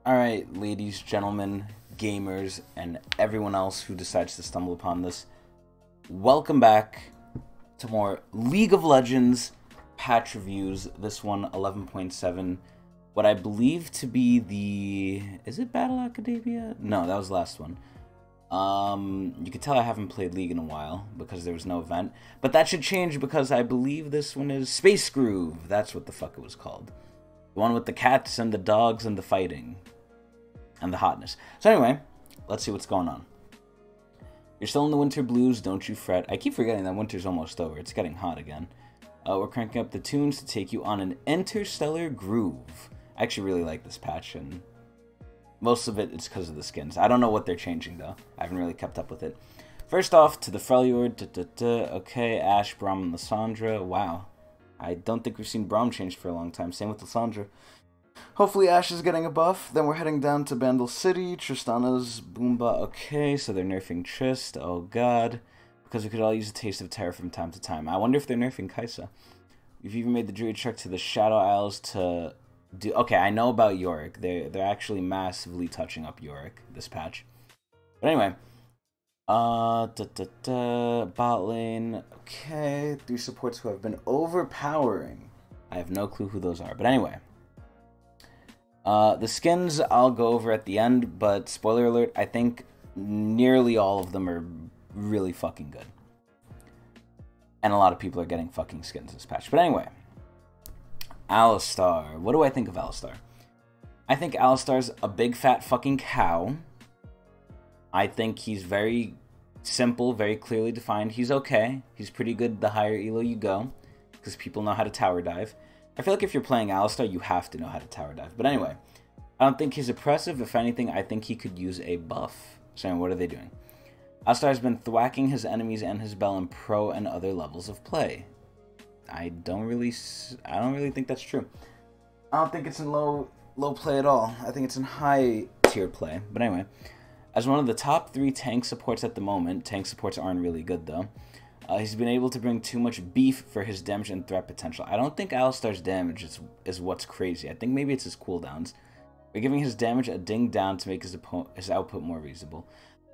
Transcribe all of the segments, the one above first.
Alright, ladies, gentlemen, gamers, and everyone else who decides to stumble upon this, welcome back to more League of Legends patch reviews. This one, 11.7, what I believe to be the... is it Battle Academia? No, that was the last one. You can tell I haven't played League in a while because there was no event, but that should change because I believe this one is Space Groove. That's what the fuck it was called. The one with the cats and the dogs and the fighting. And the hotness. So anyway, let's see what's going on. You're still in the winter blues, don't you fret. I keep forgetting that winter's almost over. It's getting hot again. We're cranking up the tunes to take you on an interstellar groove. I actually really like this patch, and most of it is because of the skins. I don't know what they're changing, though. I haven't really kept up with it. First off, to the Freljord. Okay, Ashe, Braum, and Lissandra. Wow. I don't think we've seen Braum changed for a long time. Same with Lissandra. Hopefully Ashe is getting a buff. Then we're heading down to Bandle City. Tristana's Boomba. Okay, so they're nerfing Trist. Oh god. Because we could all use a taste of terror from time to time. I wonder if they're nerfing Kaisa. We've even made the druid trek to the Shadow Isles to do... Okay, I know about Yorick. They're actually massively touching up Yorick this patch. But anyway. Bot lane. Okay, 3 supports who have been overpowering. I have no clue who those are. But anyway. The skins I'll go over at the end, but spoiler alert, I think nearly all of them are really fucking good. And a lot of people are getting fucking skins this patch. But anyway, Alistar. What do I think of Alistar? I think Alistar's a big fat fucking cow. I think he's very simple, very clearly defined. He's okay. He's pretty good the higher elo you go, because people know how to tower dive. I feel like if you're playing Alistar, you have to know how to tower dive. But anyway, I don't think he's oppressive. If anything, I think he could use a buff. So what are they doing? Alistar has been thwacking his enemies and his Bell in pro and other levels of play. I don't really think that's true. I don't think it's in low play at all. I think it's in high tier play. But anyway, as one of the top 3 tank supports at the moment, tank supports aren't really good though. He's been able to bring too much beef for his damage and threat potential. I don't think Alistar's damage is what's crazy. I think maybe it's his cooldowns. We're giving his damage a ding down to make his output more reasonable.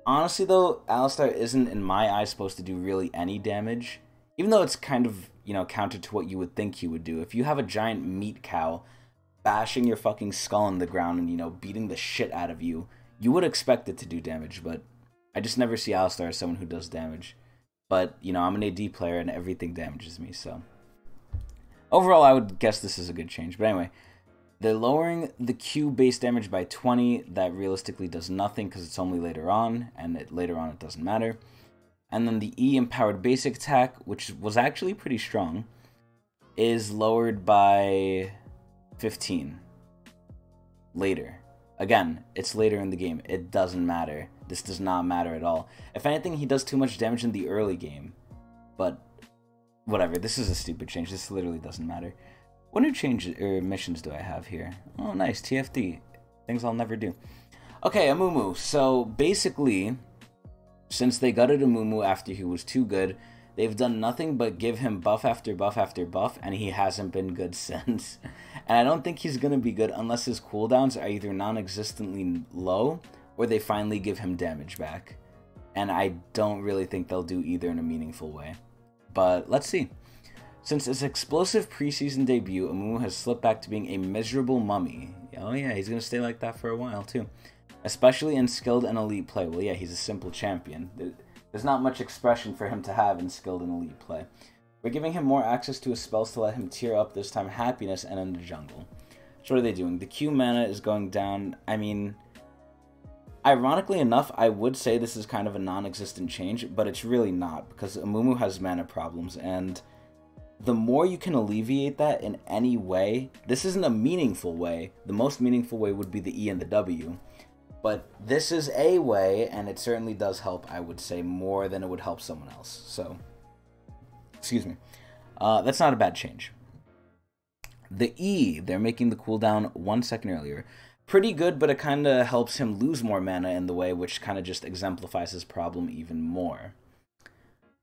Honestly though, Alistar isn't in my eyes supposed to do really any damage. Even though it's kind of, you know, counter to what you would think he would do. If you have a giant meat cow bashing your fucking skull in the ground and, you know, beating the shit out of you, you would expect it to do damage, but I just never see Alistar as someone who does damage. But, you know, I'm an AD player and everything damages me, so... Overall, I would guess this is a good change. But anyway, they're lowering the Q base damage by 20. That realistically does nothing because it's only later on, and later on it doesn't matter. And then the E empowered basic attack, which was actually pretty strong, is lowered by 15. Later. Again, it's later in the game. It doesn't matter. This does not matter at all. If anything, he does too much damage in the early game. But, whatever. This is a stupid change. This literally doesn't matter. What new changes or missions do I have here? Oh, nice. TFD. Things I'll never do. Okay, Amumu. So, basically, since they gutted Amumu after he was too good, they've done nothing but give him buff after buff after buff, and he hasn't been good since. And I don't think he's going to be good unless his cooldowns are either non-existently low, or they finally give him damage back. And I don't really think they'll do either in a meaningful way. But let's see. Since his explosive preseason debut, Amumu has slipped back to being a miserable mummy. Oh yeah, he's going to stay like that for a while too. Especially in skilled and elite play. Well yeah, he's a simple champion. There's not much expression for him to have in skilled and elite play. We're giving him more access to his spells to let him tier up, this time Happiness and in the jungle. So what are they doing? The Q mana is going down. I mean... Ironically enough, I would say this is kind of a non-existent change, but it's really not, because Amumu has mana problems, and the more you can alleviate that in any way, this isn't a meaningful way. The most meaningful way would be the E and the W, but this is a way, and it certainly does help, I would say, more than it would help someone else, so, excuse me. That's not a bad change. The E, they're making the cooldown 1 second earlier. Pretty good, but it kind of helps him lose more mana in the way, which kind of just exemplifies his problem even more.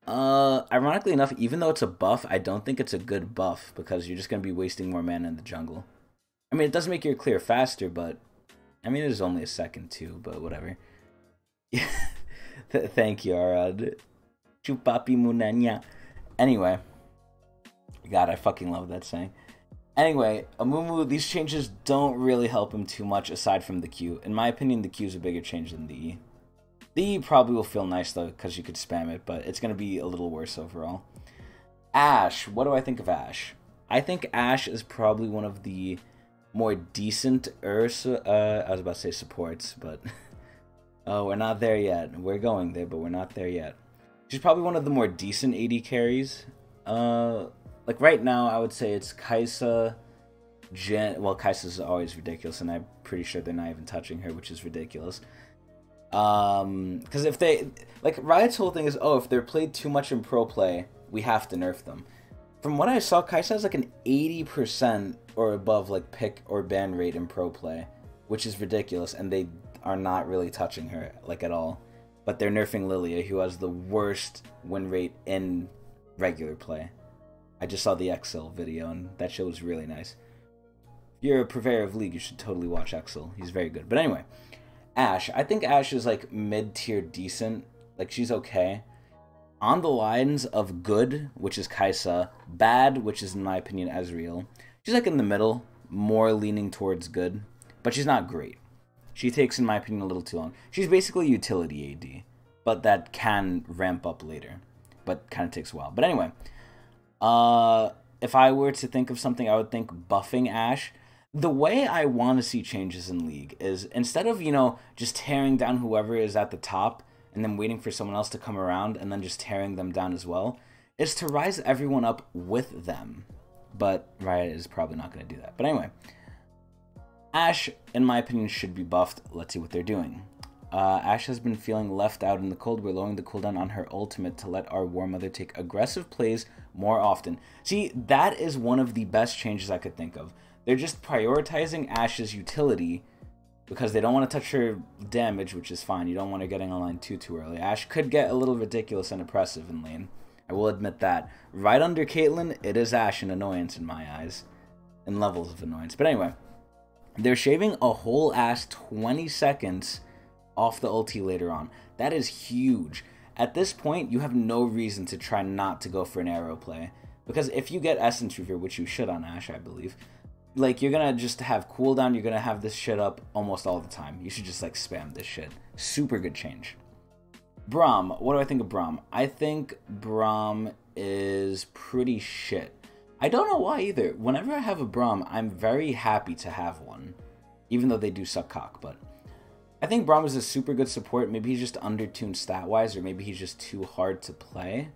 Ironically enough, even though it's a buff, I don't think it's a good buff, because you're just going to be wasting more mana in the jungle. I mean, it does make your clear faster, but I mean, it was only a second too, but whatever. Thank you, Arad. Chupapi munanya. Anyway. God, I fucking love that saying. Anyway, Amumu, these changes don't really help him too much aside from the Q. In my opinion, the Q is a bigger change than the E. The E probably will feel nice though, because you could spam it, but it's going to be a little worse overall. Ashe. What do I think of Ashe? I think Ashe is probably one of the more decent I was about to say supports, but oh, we're not there yet. We're going there, but we're not there yet. She's probably one of the more decent AD carries. Like right now, I would say it's Kaisa, well, Kaisa's always ridiculous, and I'm pretty sure they're not even touching her, which is ridiculous. Because if they, like, Riot's whole thing is, oh, if they're played too much in pro play, we have to nerf them. From what I saw, Kaisa has like an 80% or above, like, pick or ban rate in pro play, which is ridiculous, and they are not really touching her, like, at all. But they're nerfing Lilia, who has the worst win rate in regular play. I just saw the Excel video, and that show was really nice. If you're a purveyor of League, you should totally watch Excel. He's very good. But anyway, Ashe. I think Ashe is, like, mid-tier decent. Like, she's okay. On the lines of good, which is Kaisa, bad, which is, in my opinion, Ezreal. She's, like, in the middle, more leaning towards good. But she's not great. She takes, in my opinion, a little too long. She's basically utility AD, but that can ramp up later. But kind of takes a while. But anyway... if I were to think of something, I would think buffing Ashe. The way I want to see changes in League is instead of, you know, just tearing down whoever is at the top and then waiting for someone else to come around and then just tearing them down as well, is to rise everyone up with them. But Riot is probably not going to do that. But anyway, Ashe, in my opinion, should be buffed. Let's see what they're doing. Ashe has been feeling left out in the cold. We're lowering the cooldown on her ultimate to let our War Mother take aggressive plays more often. See, that is one of the best changes I could think of. They're just prioritizing Ashe's utility because they don't want to touch her damage, which is fine. You don't want her getting online too early. Ashe could get a little ridiculous and oppressive in lane. I will admit that. Right under Caitlyn, it is Ashe an annoyance in my eyes. In levels of annoyance. But anyway, they're shaving a whole ass 20 seconds off the ulti later on. That is huge. At this point, you have no reason to try not to go for an arrow play. Because if you get Essence Reaver, which you should on Ashe, I believe, like, you're gonna just have cooldown, you're gonna have this shit up almost all the time. You should just, like, spam this shit. Super good change. Braum. What do I think of Braum? I think Braum is pretty shit. I don't know why either. Whenever I have a Braum, I'm very happy to have one. Even though they do suck cock, but... I think Braum is a super good support. Maybe he's just undertuned stat-wise, or maybe he's just too hard to play.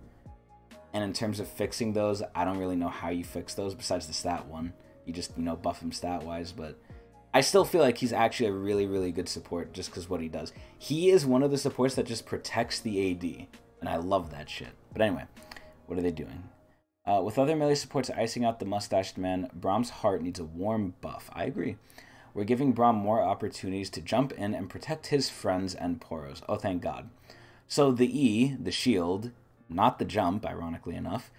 And in terms of fixing those, I don't really know how you fix those besides the stat one. You just, you know, buff him stat-wise, but I still feel like he's actually a really, really good support just because what he does. He is one of the supports that just protects the AD, and I love that shit. But anyway, what are they doing? With other melee supports icing out the mustached man, Braum's heart needs a warm buff. I agree. We're giving Braum more opportunities to jump in and protect his friends and Poros. Oh, thank God. So the E, the shield, not the jump, ironically enough,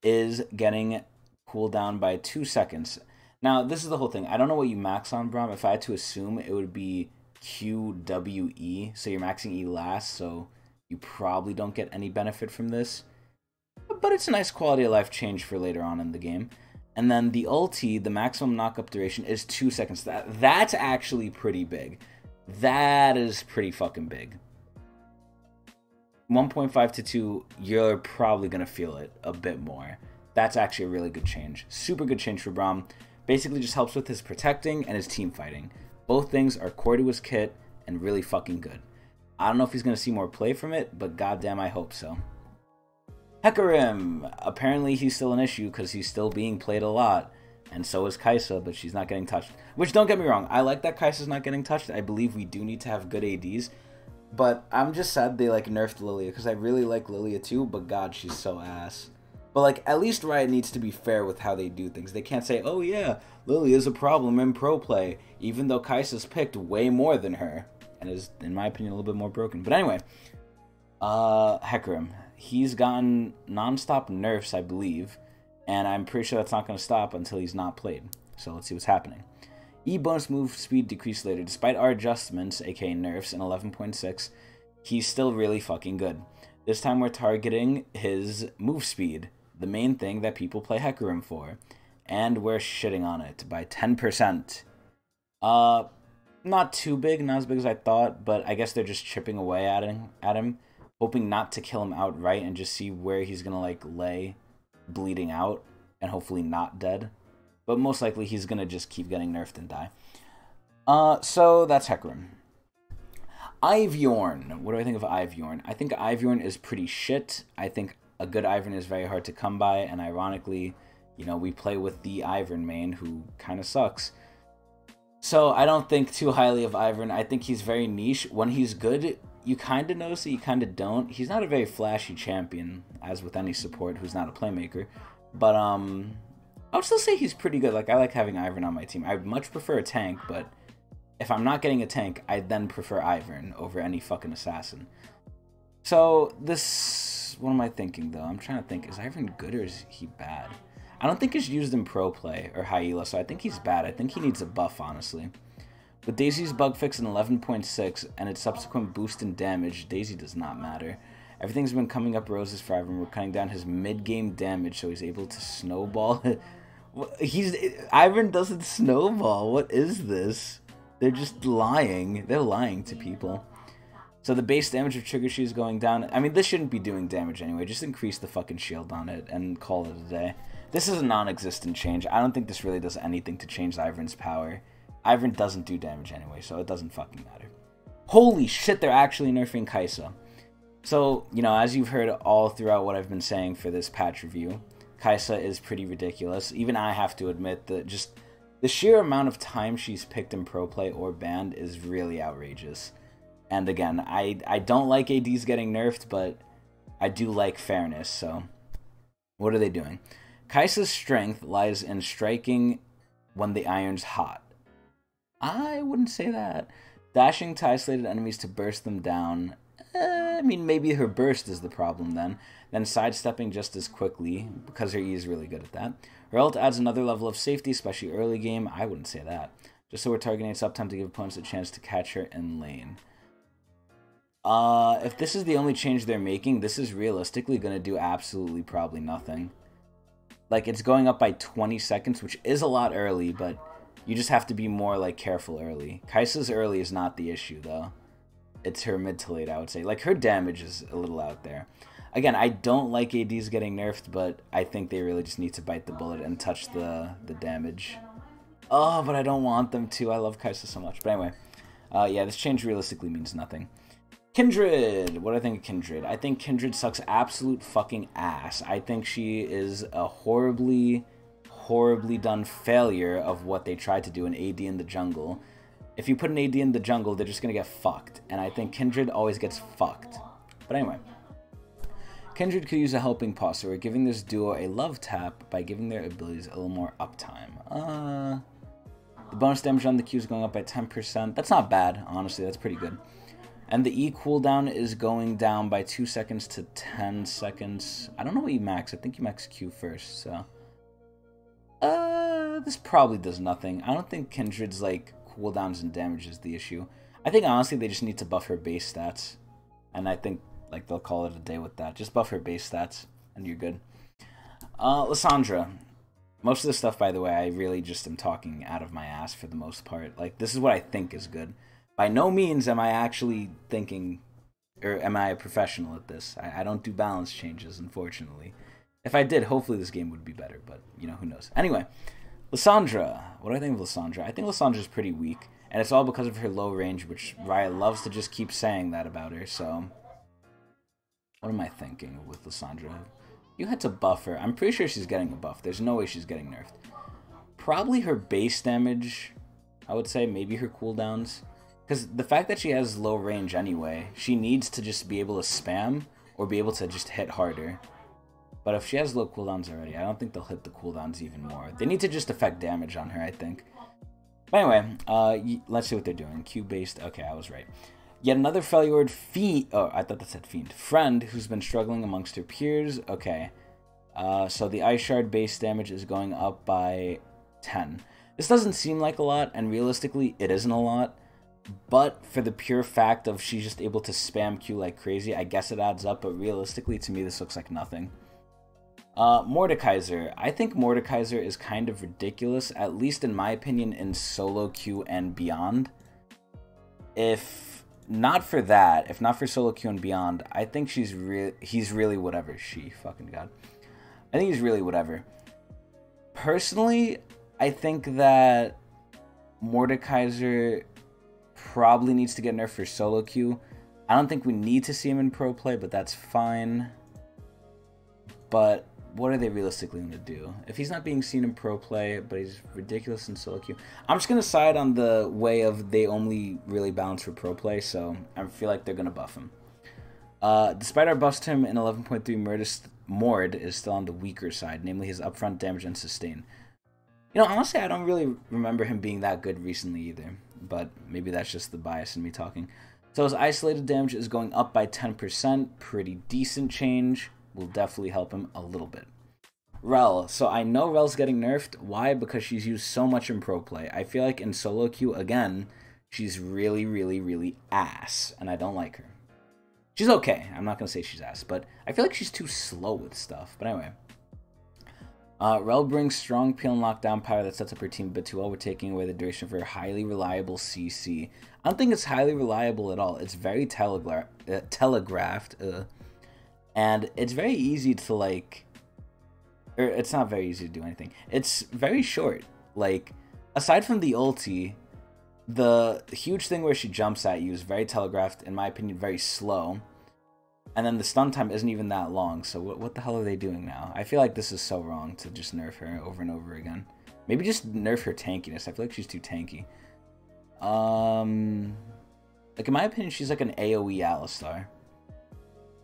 is getting cooldown by 2 seconds. Now, this is the whole thing. I don't know what you max on Braum. If I had to assume, it would be QWE. So you're maxing E last, so you probably don't get any benefit from this. But it's a nice quality of life change for later on in the game. And then the ulti, the maximum knockup duration is 2 seconds. That's actually pretty big. That is pretty fucking big. 1.5 to 2, you're probably going to feel it a bit more. That's actually a really good change. Super good change for Braum. Basically just helps with his protecting and his team fighting. Both things are core to his kit and really fucking good. I don't know if he's going to see more play from it, but goddamn I hope so. Hecarim! Apparently he's still an issue because he's still being played a lot. And so is Kaisa, but she's not getting touched. Which, don't get me wrong, I like that Kaisa's not getting touched. I believe we do need to have good ADs. But I'm just sad they, like, nerfed Lilia, because I really like Lilia too, but god, she's so ass. But, like, at least Riot needs to be fair with how they do things. They can't say, oh yeah, Lilia's a problem in pro play, even though Kaisa's picked way more than her. And is, in my opinion, a little bit more broken. But anyway, Hecarim. He's gotten non-stop nerfs, I believe, and I'm pretty sure that's not going to stop until he's not played. So let's see what's happening. E bonus move speed decreased later. Despite our adjustments, aka nerfs, in 11.6, he's still really fucking good. This time we're targeting his move speed, the main thing that people play Hecarim for. And we're shitting on it by 10%. Not too big, not as big as I thought, but I guess they're just chipping away at him, hoping not to kill him outright and just see where he's gonna, like, lay bleeding out and hopefully not dead. But most likely he's gonna just keep getting nerfed and die. So that's Hecarim. Ivyorn. What do I think of Ivyorn? I think Ivyorn is pretty shit. I think a good Ivern is very hard to come by, and ironically, you know, we play with the Ivern main, who kind of sucks. So I don't think too highly of Ivern. I think he's very niche. When he's good, you kind of notice it, you kind of don't. He's not a very flashy champion, as with any support who's not a playmaker. But, I would still say he's pretty good. Like, I like having Ivern on my team. I would much prefer a tank, but if I'm not getting a tank, I then prefer Ivern over any fucking assassin. So, this... What am I thinking, though? I'm trying to think. Is Ivern good or is he bad? I don't think he's used in pro play or Hyela, so I think he's bad. I think he needs a buff, honestly. With Daisy's bug fix in 11.6 and its subsequent boost in damage, Daisy does not matter. Everything's been coming up roses for Ivern. We're cutting down his mid-game damage so he's able to snowball. Ivern doesn't snowball. What is this? They're just lying. They're lying to people. So the base damage of Trigger Shoe is going down. I mean, this shouldn't be doing damage anyway. Just increase the fucking shield on it and call it a day. This is a non-existent change. I don't think this really does anything to change Ivern's power. Ivern doesn't do damage anyway, so it doesn't fucking matter. Holy shit, they're actually nerfing Kaisa. So, you know, as you've heard all throughout what I've been saying for this patch review, Kaisa is pretty ridiculous. Even I have to admit that just the sheer amount of time she's picked in pro play or banned is really outrageous. And again, I don't like ADs getting nerfed, but I do like fairness, so what are they doing? Kaisa's strength lies in striking when the iron's hot. I wouldn't say that. Dashing to isolated enemies to burst them down. I mean, maybe her burst is the problem then. Then sidestepping just as quickly, because her E is really good at that. Her ult adds another level of safety, especially early game. I wouldn't say that. Just so we're targeting its uptime to give opponents a chance to catch her in lane. If this is the only change they're making, this is realistically going to do absolutely probably nothing. Like, it's going up by 20 seconds, which is a lot early, but you just have to be more, like, careful early. Kaisa's early is not the issue, though. It's her mid to late, I would say. Like, her damage is a little out there. Again, I don't like ADs getting nerfed, but I think they really just need to bite the bullet and touch the damage. Oh, but I don't want them to. I love Kaisa so much. But anyway, yeah, this change realistically means nothing. Kindred! What do I think of Kindred? I think Kindred sucks absolute fucking ass. I think she is a horribly, horribly done failure of what they tried to do in AD in the jungle. If you put an AD in the jungle, they're just gonna get fucked. And I think Kindred always gets fucked. But anyway. Kindred could use a helping paw, so we're giving this duo a love tap by giving their abilities a little more uptime. The bonus damage on the Q is going up by 10%. That's not bad, honestly. That's pretty good. And the E cooldown is going down by 2 seconds to 10 seconds. I don't know what you max. I think you max Q first, so... this probably does nothing. I don't think Kindred's, like, cooldowns and damage is the issue. I think, honestly, they just need to buff her base stats. And I think, like, they'll call it a day with that. Just buff her base stats, and you're good. Lissandra. Most of the stuff, by the way, I really just am talking out of my ass for the most part. Like, this is what I think is good. By no means am I actually thinking, or am I a professional at this. I don't do balance changes, unfortunately. If I did, hopefully this game would be better, but, you know, who knows. Anyway, Lissandra. What do I think of Lissandra? I think Lissandra's pretty weak, and it's all because of her low range, which Riot loves to just keep saying that about her, so... What am I thinking with Lissandra? You had to buff her. I'm pretty sure she's getting a buff. There's no way she's getting nerfed. Probably her base damage, I would say. Maybe her cooldowns. Because the fact that she has low range anyway, she needs to just be able to spam or be able to just hit harder. But if she has low cooldowns already, I don't think they'll hit the cooldowns even more. They need to just affect damage on her, I think. But anyway, let's see what they're doing. Q-based. Okay, I was right. Yet another Freljord fiend. Oh, I thought that said fiend. Friend who's been struggling amongst her peers. Okay. So the Ice Shard base damage is going up by 10. This doesn't seem like a lot, and realistically, it isn't a lot. But for the pure fact of she's just able to spam Q like crazy, I guess it adds up, but realistically, to me, this looks like nothing. Mordekaiser. I think Mordekaiser is kind of ridiculous, at least in my opinion, in solo queue and beyond. If not for that, if not for solo queue and beyond, I think he's really whatever. Fucking God. I think he's really whatever. Personally, I think that Mordekaiser probably needs to get nerfed for solo queue. I don't think we need to see him in pro play, but that's fine. But what are they realistically going to do? If he's not being seen in pro play, but he's ridiculous in solo queue, I'm just going to side on the way of they only really balance for pro play, so I feel like they're going to buff him. Despite our buffs to him in 11.3, Mord is still on the weaker side, namely his upfront damage and sustain. You know, honestly, I don't really remember him being that good recently either, but maybe that's just the bias in me talking. So his isolated damage is going up by 10%, pretty decent change. Will definitely help him a little bit. Rell. So I know Rell's getting nerfed. Why? Because she's used so much in pro play. I feel like in solo queue, again, she's really, really, really ass, and I don't like her. She's okay. I'm not going to say she's ass, but I feel like she's too slow with stuff. But anyway. Rell brings strong peel and lockdown power that sets up her team a bit too well. We're taking away the duration of her highly reliable CC. I don't think it's highly reliable at all. It's very telegraphed. And it's very easy to, like... Or it's not very easy to do anything. It's very short. Like, aside from the ulti, the huge thing where she jumps at you is very telegraphed, in my opinion, very slow. And then the stun time isn't even that long, so what the hell are they doing now? I feel like this is so wrong to just nerf her over and over again. Maybe just nerf her tankiness. I feel like she's too tanky. Like, in my opinion, she's like an AoE Alistar.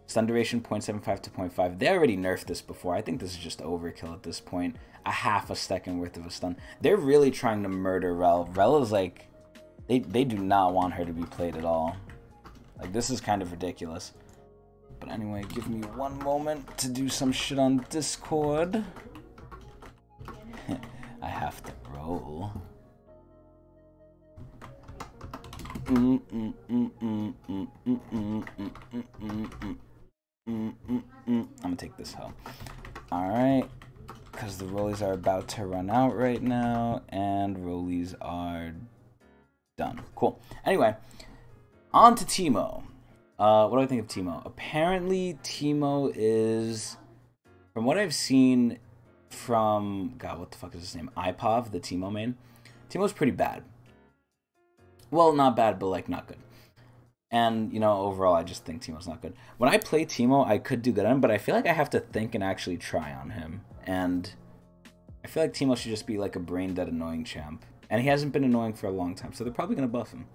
Stun duration 0.75 to 0.5. They already nerfed this before. I think this is just overkill at this point. A half a second worth of a stun. They're really trying to murder Rell. Rell is like... They do not want her to be played at all. Like, this is kind of ridiculous. But anyway, give me one moment to do some shit on Discord. I have to roll. I'm gonna take this hoe. Alright. Because the rollies are about to run out right now. And rollies are done. Cool. Anyway, on to Teemo. What do I think of Teemo? Apparently, Teemo is, from what I've seen from, God, what the fuck is his name? IPOV, the Teemo main. Teemo's pretty bad. Well, not bad, but, like, not good. And, you know, overall, I just think Teemo's not good. When I play Teemo, I could do good on him, but I feel like I have to think and actually try on him. And I feel like Teemo should just be, like, a brain-dead annoying champ. And he hasn't been annoying for a long time, so they're probably going to buff him.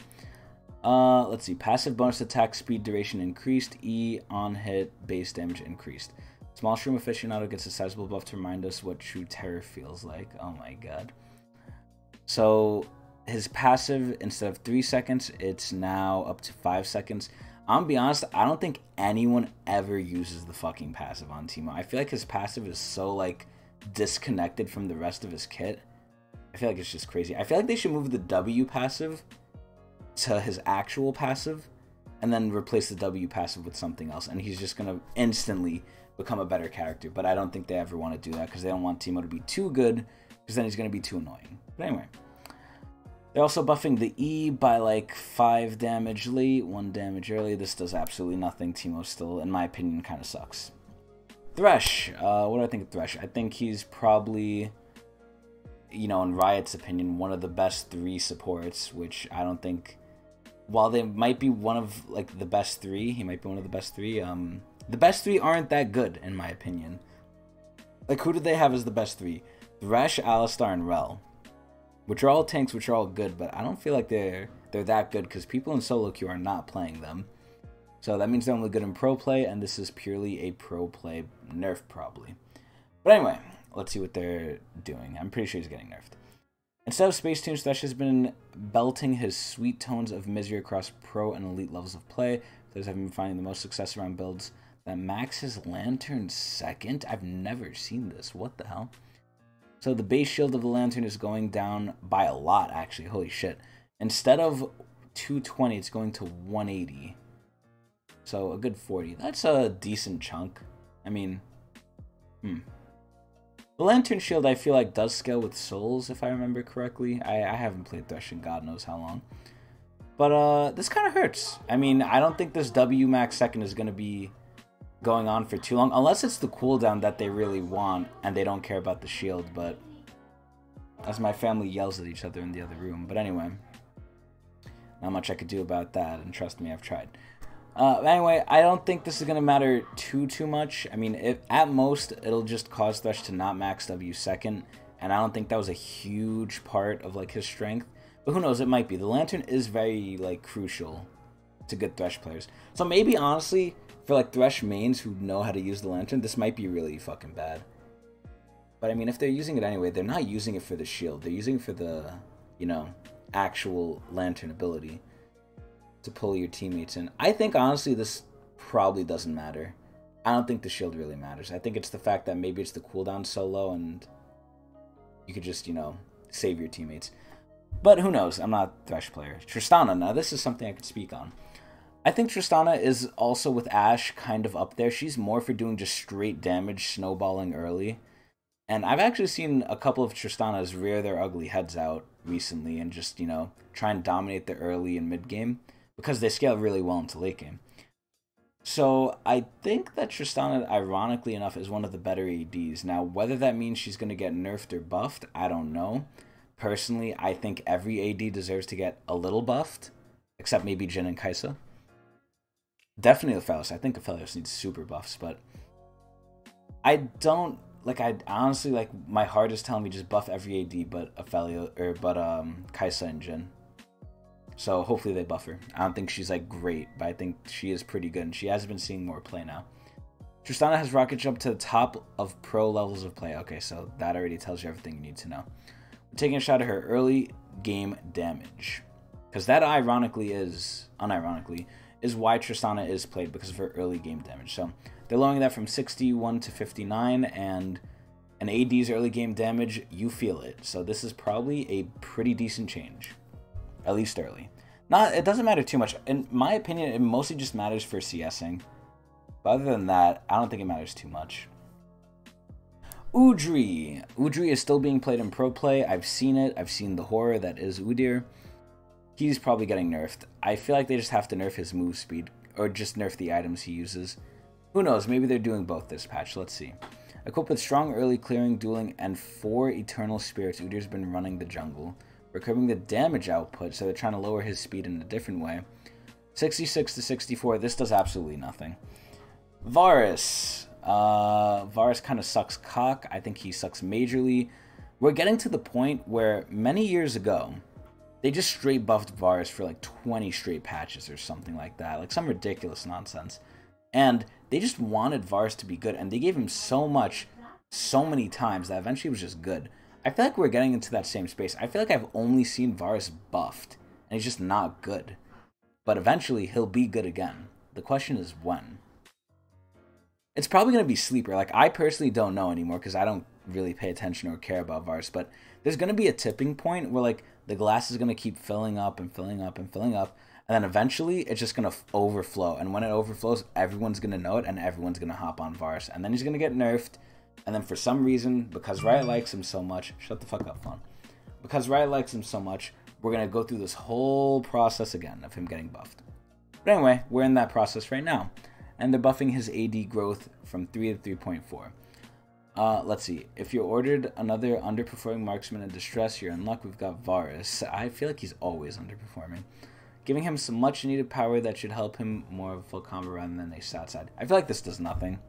Let's see. Passive bonus attack speed duration increased. E on hit base damage increased. Small Shroom Aficionado gets a sizable buff to remind us what true terror feels like. Oh my god. So his passive, instead of 3 seconds, it's now up to 5 seconds. I'm gonna be honest, I don't think anyone ever uses the fucking passive on Teemo. I feel like his passive is so, like, disconnected from the rest of his kit. I feel like it's just crazy. I feel like they should move the W passive to his actual passive and then replace the W passive with something else, and he's just gonna instantly become a better character. But I don't think they ever want to do that because they don't want Teemo to be too good, because then he's gonna be too annoying. But anyway, they're also buffing the E by like 5 damage late, 1 damage early. This does absolutely nothing. Teemo still, in my opinion, kind of sucks. Thresh. What do I think of Thresh? I think he's probably, you know, in Riot's opinion, one of the best 3 supports, which I don't think, while they might be one of, like, the best 3, he might be one of the best 3, the best 3 aren't that good, in my opinion. Like, who do they have as the best 3? Thresh, Alistar, and Rell. Which are all tanks, which are all good, but I don't feel like they're that good, because people in solo queue are not playing them. So that means they're only good in pro play, and this is purely a pro play nerf, probably. But anyway, let's see what they're doing. I'm pretty sure he's getting nerfed. Instead of Space Tunes, Thresh has been belting his sweet tones of misery across pro and elite levels of play. Players have been finding the most success around builds that max his Lantern second. I've never seen this. What the hell? So the base shield of the Lantern is going down by a lot, actually. Holy shit. Instead of 220, it's going to 180. So a good 40. That's a decent chunk. I mean, The Lantern shield, I feel like, does scale with souls, if I remember correctly. I haven't played Thresh in God knows how long. But this kind of hurts. I mean, I don't think this W max second is going to be going on for too long, unless it's the cooldown that they really want and they don't care about the shield. But as my family yells at each other in the other room. But anyway, not much I could do about that, and trust me, I've tried. Anyway, I don't think this is going to matter too much. I mean, if at most, it'll just cause Thresh to not max W second, and I don't think that was a huge part of, like, his strength. But who knows, it might be. The Lantern is very, like, crucial to good Thresh players. So maybe, honestly, for, like, Thresh mains who know how to use the Lantern, this might be really fucking bad. But, I mean, if they're using it anyway, they're not using it for the shield. They're using it for the, you know, actual Lantern ability to pull your teammates in. I think, honestly, this probably doesn't matter. I don't think the shield really matters. I think it's the fact that maybe it's the cooldown so low and you could just, you know, save your teammates. But who knows? I'm not a Thresh player. Tristana, now this is something I could speak on. I think Tristana is also, with Ashe, kind of up there. She's more for doing just straight damage, snowballing early. And I've actually seen a couple of Tristanas rear their ugly heads out recently and just, you know, try and dominate the early and mid game, because they scale really well into late game. So I think that Tristana, ironically enough, is one of the better ADs. Now, whether that means she's going to get nerfed or buffed, I don't know. Personally, I think every AD deserves to get a little buffed, except maybe Jhin and Kaisa. Definitely Aphelios. I think Aphelios needs super buffs, but I don't, like, I honestly, like, my heart is telling me just buff every AD but Kaisa and Jhin. So hopefully they buff her. I don't think she's, like, great, but I think she is pretty good, and she has been seeing more play now. Tristana has rocket jump to the top of pro levels of play. Okay, so that already tells you everything you need to know. We're taking a shot at her early game damage, because that unironically is why Tristana is played, because of her early game damage. So they're lowering that from 61 to 59, and an AD's early game damage, you feel it. So this is probably a pretty decent change. At least early. It doesn't matter too much. In my opinion, it mostly just matters for CSing. But other than that, I don't think it matters too much. Udyr. Udyr is still being played in pro play. I've seen it. I've seen the horror that is Udyr. He's probably getting nerfed. I feel like they just have to nerf his move speed, or just nerf the items he uses. Who knows? Maybe they're doing both this patch. Let's see. Equipped with strong early clearing, dueling, and 4 eternal spirits, Udyr's been running the jungle. Recovering the damage output, so they're trying to lower his speed in a different way. 66 to 64, this does absolutely nothing. Varus. Varus kind of sucks cock. I think he sucks majorly. We're getting to the point where many years ago, they just straight buffed Varus for like 20 straight patches or something like that. Like some ridiculous nonsense. And they just wanted Varus to be good, and they gave him so much, so many times, that eventually he was just good. I feel like we're getting into that same space. I feel like I've only seen Varus buffed, and he's just not good. But eventually, he'll be good again. The question is when. It's probably going to be Sleeper. Like, I personally don't know anymore, because I don't really pay attention or care about Varus. But there's going to be a tipping point where, like, the glass is going to keep filling up and filling up and filling up. And then eventually, it's just going to overflow. And when it overflows, everyone's going to know it, and everyone's going to hop on Varus. And then he's going to get nerfed. And then for some reason, because Riot likes him so much, shut the fuck up, Fawn. Because Riot likes him so much, we're going to go through this whole process again of him getting buffed. But anyway, we're in that process right now. And they're buffing his AD growth from 3 to 3.4. Let's see. If you're ordered another underperforming marksman in distress, you're in luck. We've got Varus. I feel like he's always underperforming. Giving him some much needed power that should help him more of a full combo rather than a stat side. I feel like this does nothing.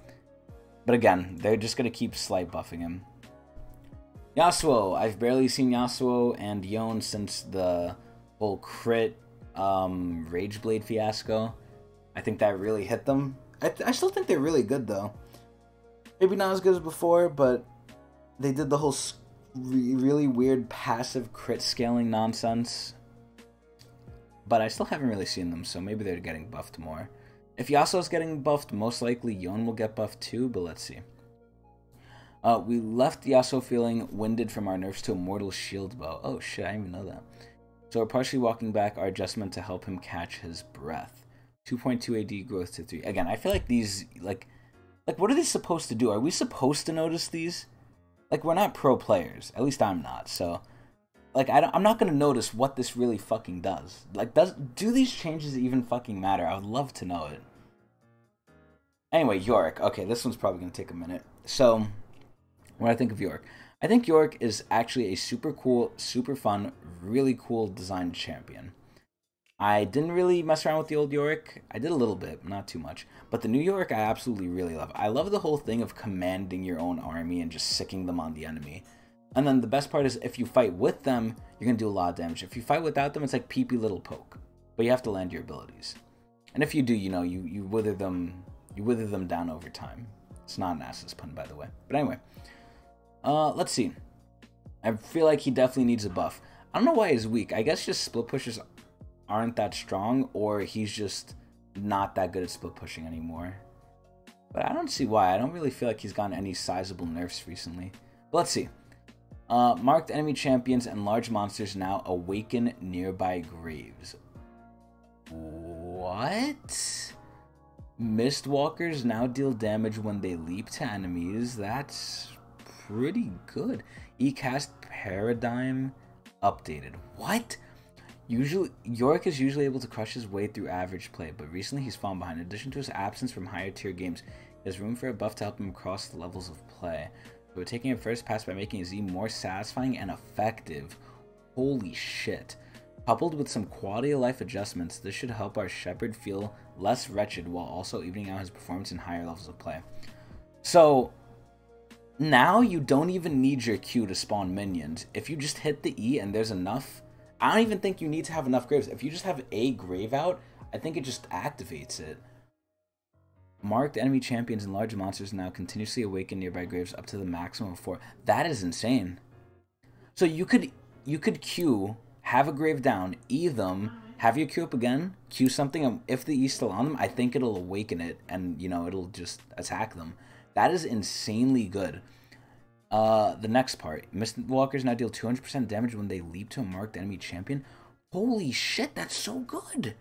But again, they're just going to keep slight buffing him. Yasuo. I've barely seen Yasuo and Yeon since the whole crit Rageblade fiasco. I think that really hit them. I still think they're really good, though. Maybe not as good as before, but they did the whole really weird passive crit scaling nonsense. But I still haven't really seen them, so maybe they're getting buffed more. If Yasuo's getting buffed, most likely Yeon will get buffed too, but let's see. We left Yasuo feeling winded from our nerfs to Immortal Shield Bow. Oh shit, I didn't even know that. So we're partially walking back our adjustment to help him catch his breath. 2.2 AD growth to 3. Again, I feel like these, like what are they supposed to do? Are we supposed to notice these? Like, we're not pro players. At least I'm not, so... Like, I'm not gonna notice what this really fucking does. Like, do these changes even fucking matter? I would love to know it. Anyway, Yorick. Okay, this one's probably gonna take a minute. So, what do I think of Yorick? I think Yorick is actually a super cool, super fun, really cool designed champion. I didn't really mess around with the old Yorick. I did a little bit, not too much. But the new Yorick I absolutely really love. I love the whole thing of commanding your own army and just sicking them on the enemy. And then the best part is if you fight with them, you're going to do a lot of damage. If you fight without them, it's like pee-pee little poke. But you have to land your abilities. And if you do, you know, you wither them down over time. It's not an assist pun, by the way. But anyway, let's see. I feel like he definitely needs a buff. I don't know why he's weak. I guess just split pushers aren't that strong, or he's just not that good at split pushing anymore. But I don't see why. I don't really feel like he's gotten any sizable nerfs recently. But let's see. Marked enemy champions and large monsters now awaken nearby graves. What? Mistwalkers now deal damage when they leap to enemies. That's pretty good. E-cast paradigm updated. What? Usually, Yorick is usually able to crush his way through average play, but recently he's fallen behind. In addition to his absence from higher tier games, he has room for a buff to help him cross the levels of play. We're taking a first pass by making his Z more satisfying and effective. Holy shit. Coupled with some quality of life adjustments, this should help our Shepherd feel less wretched while also evening out his performance in higher levels of play. So, now you don't even need your Q to spawn minions. If you just hit the E and there's enough, I don't even think you need to have enough graves. If you just have a grave out, I think it just activates it. Marked enemy champions and large monsters now continuously awaken nearby graves up to the maximum of 4. That is insane. So you could Q, have a grave down, E them, have your Q up again, Q something, and if the E's still on them, I think it'll awaken it, and, you know, it'll just attack them. That is insanely good. The next part. Mistwalkers now deal 200% damage when they leap to a marked enemy champion. Holy shit, that's so good!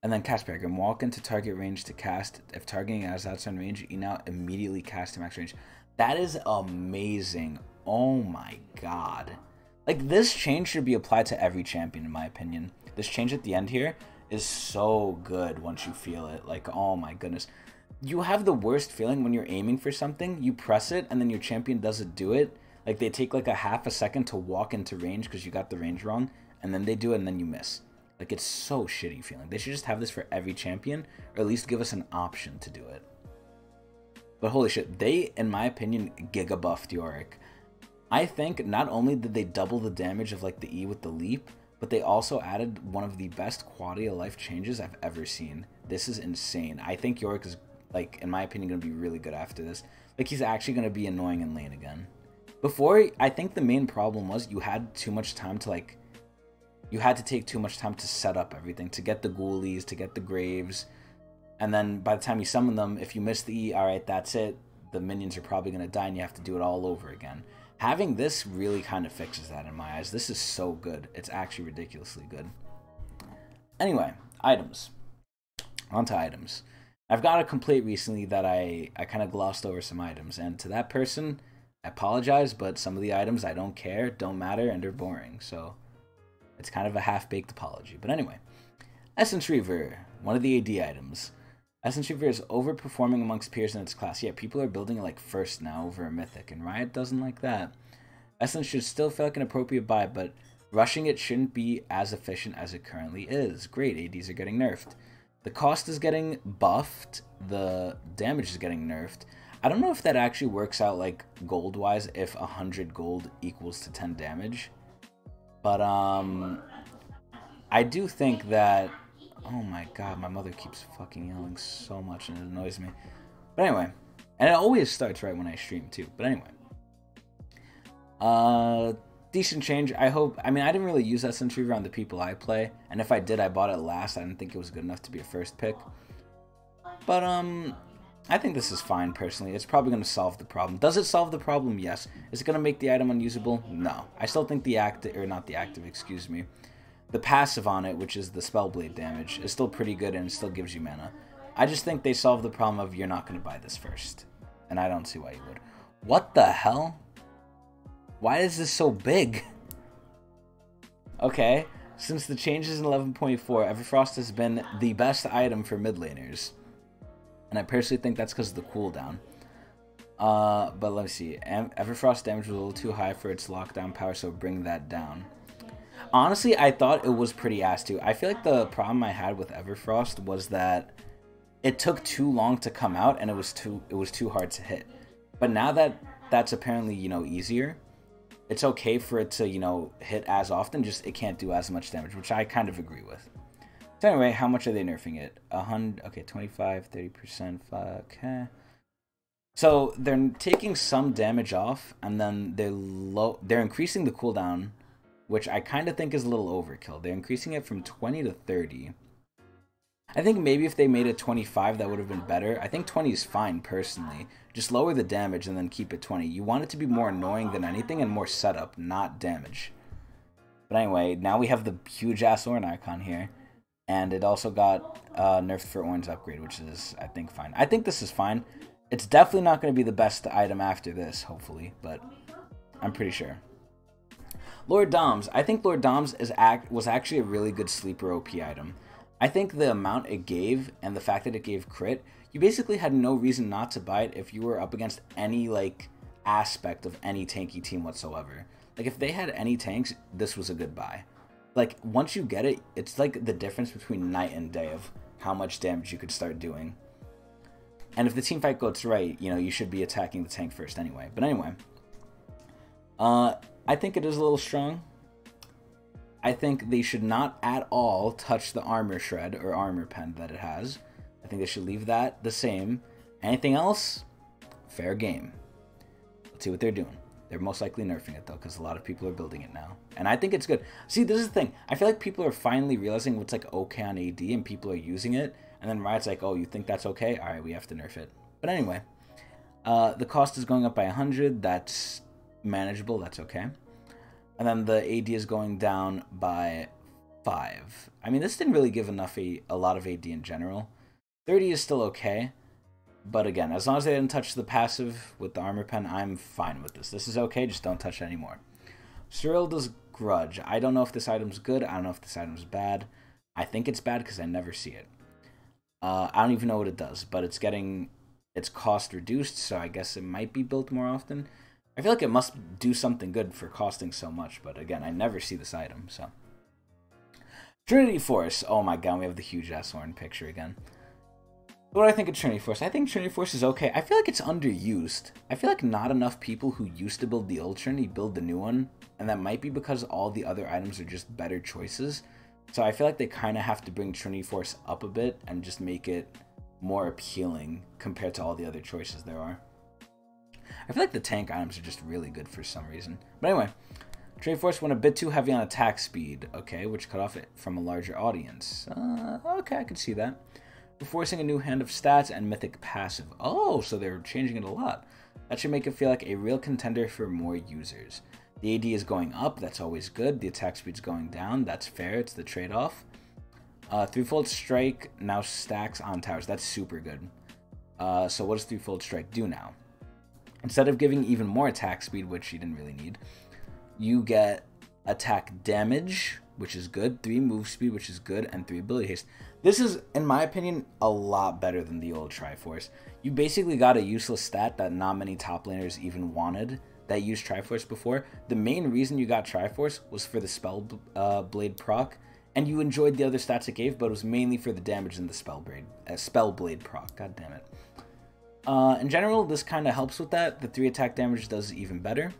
And then cast paradigm. Walk into target range to cast. If targeting is outside range, you now immediately cast to max range. That is amazing. Oh my god. Like, this change should be applied to every champion, in my opinion. This change at the end here is so good once you feel it. Like, oh my goodness. You have the worst feeling when you're aiming for something, you press it, and then your champion doesn't do it. Like, they take like a half a second to walk into range because you got the range wrong, and then they do it, and then you miss. Like, it's so shitty feeling. They should just have this for every champion, or at least give us an option to do it. But holy shit, they, in my opinion, giga buffed Yorick. I think not only did they double the damage of like the E with the leap, but they also added one of the best quality of life changes I've ever seen. This is insane. I think Yorick is, like, in my opinion, going to be really good after this. Like, he's actually going to be annoying in lane again. Before, I think the main problem was you had too much time to, like, you had to take too much time to set up everything, to get the ghoulies, to get the graves, and then by the time you summon them, if you miss the E, alright, that's it. The minions are probably going to die and you have to do it all over again. Having this really kind of fixes that in my eyes. This is so good. It's actually ridiculously good. Anyway, items. On to items. I've got a complaint recently that I kind of glossed over some items, and to that person, I apologize, but some of the items I don't care, don't matter, and they're boring, so it's kind of a half-baked apology. But anyway, Essence Reaver, one of the AD items. Essence Reaver is overperforming amongst peers in its class. Yeah, people are building it like first now over a Mythic, and Riot doesn't like that. Essence should still feel like an appropriate buy, but rushing it shouldn't be as efficient as it currently is. Great, ADs are getting nerfed. The cost is getting buffed, the damage is getting nerfed. I don't know if that actually works out like gold-wise if 100 gold equals to 10 damage. But I do think that... Oh my god, my mother keeps fucking yelling so much and it annoys me. But anyway, and it always starts right when I stream too. But anyway. Decent change. I hope... I mean, I didn't really use Essence Reaver on the people I play. And if I did, I bought it last. I didn't think it was good enough to be a first pick. But, I think this is fine, personally. It's probably going to solve the problem. Does it solve the problem? Yes. Is it going to make the item unusable? No. I still think the active, or not the active, excuse me. The passive on it, which is the Spellblade damage, is still pretty good and it still gives you mana. I just think they solved the problem of you're not going to buy this first. And I don't see why you would. What the hell? Why is this so big? Okay. Since the changes in 11.4, Everfrost has been the best item for mid laners. And I personally think that's because of the cooldown. But let me see. Everfrost damage was a little too high for its lockdown power, so bring that down. Honestly, I thought it was pretty ass too. I feel like the problem I had with Everfrost was that it took too long to come out and it was too hard to hit. But now that that's apparently, you know, easier, it's okay for it to, you know, hit as often, just it can't do as much damage, which I kind of agree with. So anyway, how much are they nerfing it? 100, okay, 25, 30%, 5, okay. So they're taking some damage off, and then they're increasing the cooldown, which I kind of think is a little overkill. They're increasing it from 20 to 30. I think maybe if they made it 25, that would have been better. I think 20 is fine, personally. Just lower the damage and then keep it 20. You want it to be more annoying than anything and more setup, not damage. But anyway, now we have the huge-ass Ornn icon here. And it also got nerfed for Ornn's upgrade, which is, I think, fine. I think this is fine. It's definitely not going to be the best item after this, hopefully. But I'm pretty sure. Lord Doms. I think Lord Doms was actually a really good sleeper OP item. I think the amount it gave and the fact that it gave crit, you basically had no reason not to buy it if you were up against any, like, aspect of any tanky team whatsoever. Like, if they had any tanks, this was a good buy. Like, once you get it, it's like the difference between night and day of how much damage you could start doing. And if the team fight goes right, you know, you should be attacking the tank first anyway. But anyway, I think it is a little strong. I think they should not at all touch the armor shred or armor pen that it has. I think they should leave that the same. Anything else? Fair game. Let's see what they're doing. They're most likely nerfing it, though, because a lot of people are building it now. And I think it's good. See, this is the thing. I feel like people are finally realizing what's, like, okay on AD, and people are using it. And then Riot's like, oh, you think that's okay? All right, we have to nerf it. But anyway, the cost is going up by 100. That's manageable. That's okay. And then the AD is going down by 5. I mean, this didn't really give a lot of AD in general. 30 is still okay. But again, as long as they didn't touch the passive with the armor pen, I'm fine with this. This is okay, just don't touch it anymore. Cyrilda's Grudge. I don't know if this item's good. I don't know if this item's bad. I think it's bad because I never see it. I don't even know what it does, but it's getting its cost reduced, so I guess it might be built more often. I feel like it must do something good for costing so much, but again, I never see this item, so. Trinity Force. Oh my god, we have the huge-ass Ornn picture again. What do I think of Trinity Force? I think Trinity Force is okay. I feel like it's underused. I feel like not enough people who used to build the old Trinity build the new one, and that might be because all the other items are just better choices. So I feel like they kind of have to bring Trinity Force up a bit and just make it more appealing compared to all the other choices there are. I feel like the tank items are just really good for some reason. But anyway, Trinity Force went a bit too heavy on attack speed, okay, which cut off it from a larger audience. Okay, I can see that. We're forcing a new hand of stats and mythic passive. Oh, so they're changing it a lot. That should make it feel like a real contender for more users. The AD is going up, that's always good. The attack speed's going down, that's fair, it's the trade-off. Threefold Strike now stacks on towers, that's super good. So what does Threefold Strike do now? Instead of giving even more attack speed, which you didn't really need, you get attack damage, which is good, 3 move speed, which is good, and 3 ability haste. This is, in my opinion, a lot better than the old Triforce. You basically got a useless stat that not many top laners even wanted that used Triforce before. The main reason you got Triforce was for the Spellblade proc, and you enjoyed the other stats it gave, but it was mainly for the damage in the Spellblade proc. God damn it. In general, this kind of helps with that. The 3 attack damage does even better.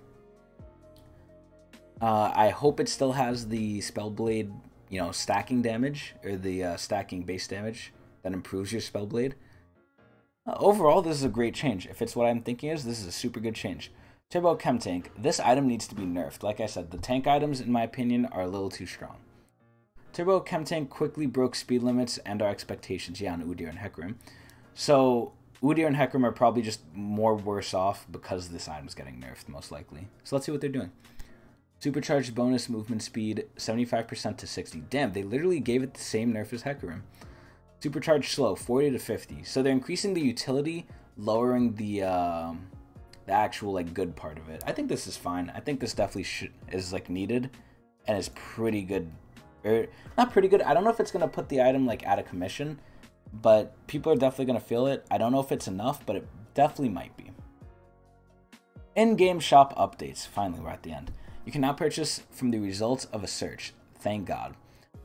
I hope it still has the Spellblade, you know, stacking damage, or the stacking base damage that improves your Spellblade. Overall, this is a great change. If it's what I'm thinking is, this is a super good change. Turbo Chem Tank. This item needs to be nerfed. Like I said, the tank items, in my opinion, are a little too strong. Turbo Chem Tank quickly broke speed limits and our expectations, yeah, on Udyr and Hecarim. So, Udyr and Hecarim are probably just more worse off because this item's getting nerfed, most likely. So let's see what they're doing. Supercharged bonus movement speed, 75% to 60. Damn, they literally gave it the same nerf as Hecarim. Supercharged slow, 40 to 50. So they're increasing the utility, lowering the actual like good part of it. I think this is fine. I think this definitely is like needed, and is pretty good. Or not pretty good. I don't know if it's gonna put the item like out of commission, but people are definitely gonna feel it. I don't know if it's enough, but it definitely might be. In-game shop updates. Finally, we're at the end. You can now purchase from the results of a search. Thank God.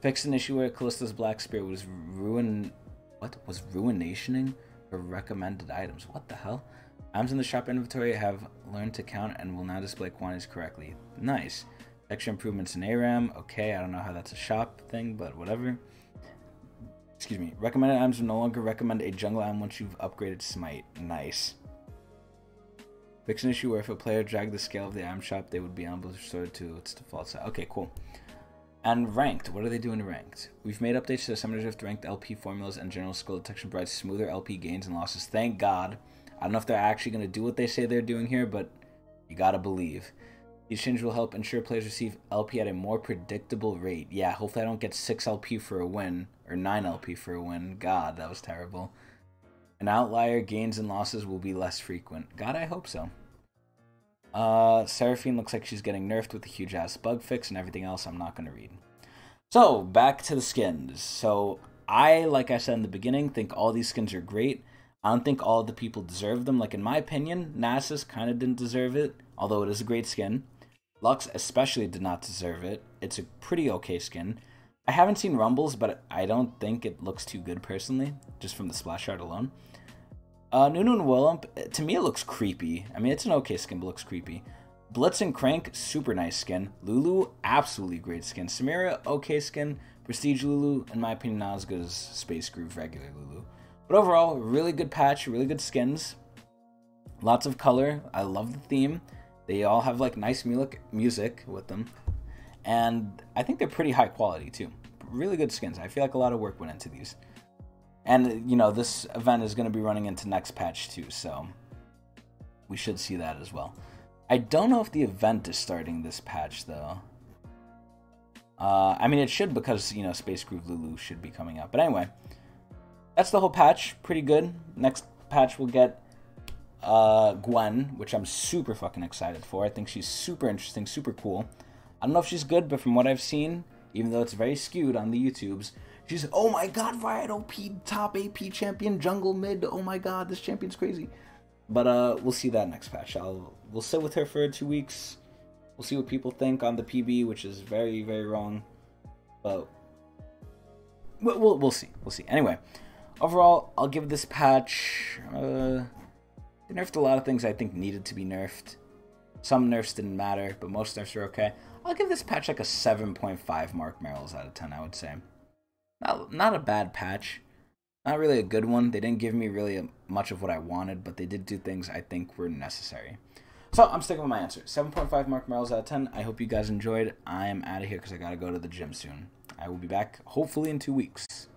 Fixed an issue where Callista's Black Spear was ruinationing for recommended items. What the hell? Items in the shop inventory have learned to count and will now display quantities correctly. Nice. Extra improvements in ARAM. Okay, I don't know how that's a shop thing, but whatever. Excuse me. Recommended items will no longer recommend a jungle item once you've upgraded Smite. Nice. Fix an issue where if a player dragged the scale of the item shop, they would be unable to restore it to its default set. Okay, cool. And ranked. What are they doing ranked? We've made updates to the Summoner's Rift ranked LP formulas and general skill detection provides smoother LP gains and losses. Thank God. I don't know if they're actually going to do what they say they're doing here, but you gotta believe. These changes will help ensure players receive LP at a more predictable rate. Yeah, hopefully I don't get 6 LP for a win, or 9 LP for a win. God, that was terrible. An outlier, gains and losses will be less frequent. God, I hope so. Seraphine looks like she's getting nerfed with a huge ass bug fix, and everything else I'm not going to read. So, back to the skins. So, like I said in the beginning, think all these skins are great. I don't think all of the people deserve them. Like, in my opinion, Nasus kind of didn't deserve it, although it is a great skin. Lux especially did not deserve it. It's a pretty okay skin. I haven't seen Rumbles, but I don't think it looks too good personally, just from the splash art alone. Nunu and Willump, to me it looks creepy. I mean, it's an okay skin, but looks creepy. Blitz and Crank, super nice skin. Lulu, absolutely great skin. Samira, okay skin. Prestige Lulu, in my opinion, not as good as Space Groove regular Lulu. But overall, really good patch, really good skins. Lots of color. I love the theme. They all have like nice music with them. And I think they're pretty high quality too. Really good skins. I feel like a lot of work went into these. And, you know, this event is going to be running into next patch too, so we should see that as well. I don't know if the event is starting this patch, though. I mean, it should because, you know, Space Groove Lulu should be coming out. But anyway, that's the whole patch. Pretty good. Next patch we'll get Gwen, which I'm super fucking excited for. I think she's super interesting, super cool. I don't know if she's good, but from what I've seen, even though it's very skewed on the YouTubes, she's, oh my god, Riot OP, top AP champion, jungle mid, oh my god, this champion's crazy. But we'll see that next patch. We'll sit with her for 2 weeks. We'll see what people think on the PB, which is very, very wrong. But we'll see. We'll see. Anyway, overall, I'll give this patch... they nerfed a lot of things I think needed to be nerfed. Some nerfs didn't matter, but most nerfs are okay. I'll give this patch like a 7.5 Mark Merrills out of 10, I would say. Not a bad patch. Not really a good one. They didn't give me really much of what I wanted, but they did do things I think were necessary. So, I'm sticking with my answer. 7.5 Mark Merrills out of 10. I hope you guys enjoyed. I am out of here because I gotta go to the gym soon. I will be back, hopefully in 2 weeks.